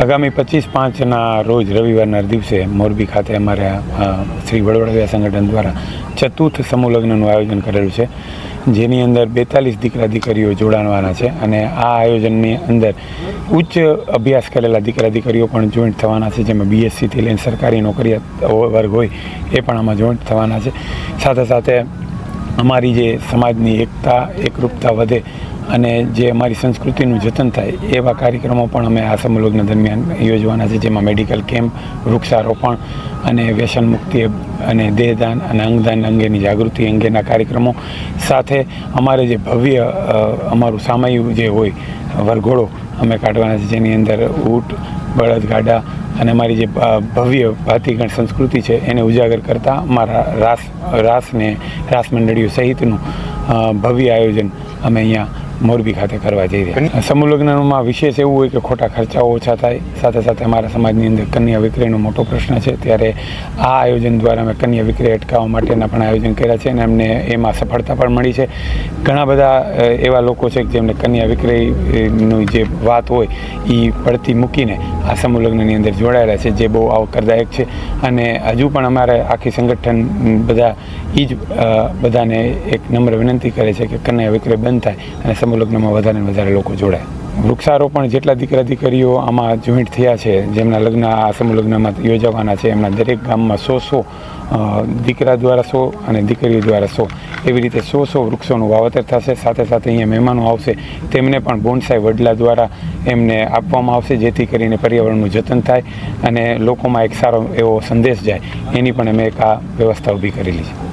આગામી 25/5ના રોજ રવિવારના દિવસે મોરબી ખાતે અમારા શ્રી વડવડા સંગઠન દ્વારા ચતુર્થ સમૂહ લગ્નનું આયોજન કરેલું છે, જેની અંદર 42 દીકરા દીકરીઓ જોડાવાના છે અને આ આયોજનની અંદર ઉચ્ચ અભ્યાસ કરેલા દીકરા દીકરીઓ પણ જોઈન્ટ થવાના છે, જેમાં BScથી લઈને સરકારી નોકરિયાત વર્ગ હોય એ પણ આમાં જોઈન્ટ થવાના છે. સાથે સાથે અમારી જે સમાજની એકતા એકરૂપતા વધે અને જે અમારી સંસ્કૃતિનું જતન થાય એવા કાર્યક્રમો પણ અમે આ સમૂહ લગ્ન દરમિયાન યોજવાના છે, જેમાં મેડિકલ કેમ્પ, વૃક્ષારોપણ અને વ્યસન મુક્તિ અને દેહદાન અને અંગદાન અંગેની જાગૃતિ અંગેના કાર્યક્રમો સાથે અમારે જે ભવ્ય અમારું સામયિક જે હોય વરઘોડો અમે કાઢવાના છે, જેની અંદર ઊંટ, બળદગાડા અને અમારી જે ભવ્ય ભાતીગણ સંસ્કૃતિ છે એને ઉજાગર કરતા અમારા રાસ મંડળીઓ સહિતનું ભવ્ય આયોજન અમે અહીંયા મોરબી ખાતે કરવા જઈ રહ્યા. સમૂહ લગ્નમાં વિશેષ એવું હોય કે ખોટા ખર્ચાઓ ઓછા થાય. સાથે સાથે અમારા સમાજની અંદર કન્યા વિક્રયનો મોટો પ્રશ્ન છે, ત્યારે આ આયોજન દ્વારા અમે કન્યા વિક્રય અટકાવવા માટેના પણ આયોજન કર્યા છે અને અમને એમાં સફળતા પણ મળી છે. ઘણા બધા એવા લોકો છે જેમને કન્યા વિક્રયની જે વાત હોય એ પડતી મૂકીને આ સમૂહ લગ્નની અંદર જોડાયેલા છે, જે બહુ આવકારદાયક છે. અને હજુ પણ અમારે આખી સંગઠન બધા બધાને એક નમ્ર વિનંતી કરે છે કે કન્યા વિક્રય બંધ થાય અને સમૂહ લગ્નમાં વધારે ને વધારે લોકો જોડાય. વૃક્ષારોપણ જેટલા દીકરા દીકરીઓ આમાં જોઈન્ટ થયા છે, જેમના લગ્ન આ સમૂહ લગ્નમાં યોજાવાના છે, એમના દરેક ગામમાં 100 દીકરા દ્વારા 100 અને દીકરીઓ દ્વારા 100 એવી રીતે 100 વૃક્ષોનું વાવેતર થશે. સાથે સાથે અહીંયા મહેમાનો આવશે તેમને પણ બોન્સાઈ વડલા દ્વારા એમને આપવામાં આવશે, જેથી કરીને પર્યાવરણનું જતન થાય અને લોકોમાં એક સારો એવો સંદેશ જાય. એની પણ અમે એક આ વ્યવસ્થા ઊભી કરેલી છે.